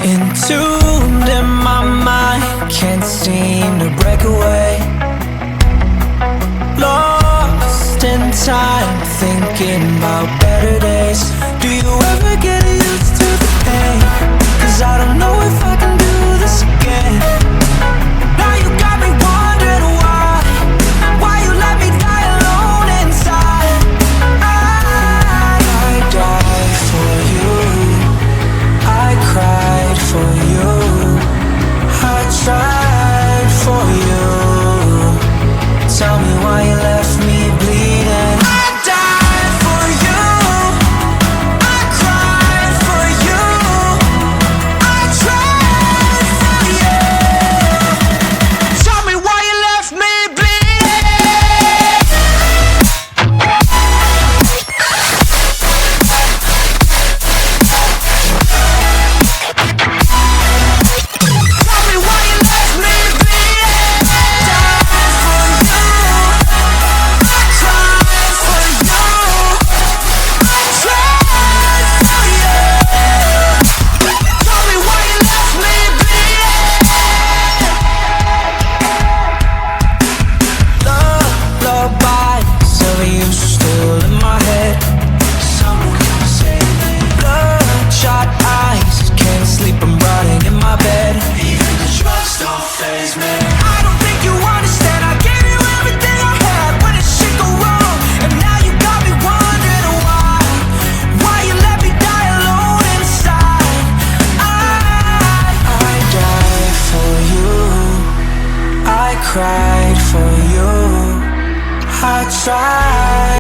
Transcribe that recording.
Entombed in my mind, can't seem to break away. Lost in time, thinking about better days. Do you ever get used to the pain? 'Cause I don't know if I can do this again. Now you got me wondering why you let me die alone inside. I died for you, I cried for you, I tried for you. Tell me why you left me bleeding. I died for you, I cried for you, I tried for you. Tell me why you left me bleeding. Tell me why you left me bleeding. Died for you, I cried for you, I tried for you. Tell me why you left me bleeding. Lullabies of you still in my head. Someone save me. Bloodshot eyes, can't sleep, I'm rotting in my bed. Even the drugs don't faze me. I don't think you understand. I gave you everything I had. When did shit go wrong? And now you got me wondering why you let me die alone inside. I died for you, I cried for you, I tried.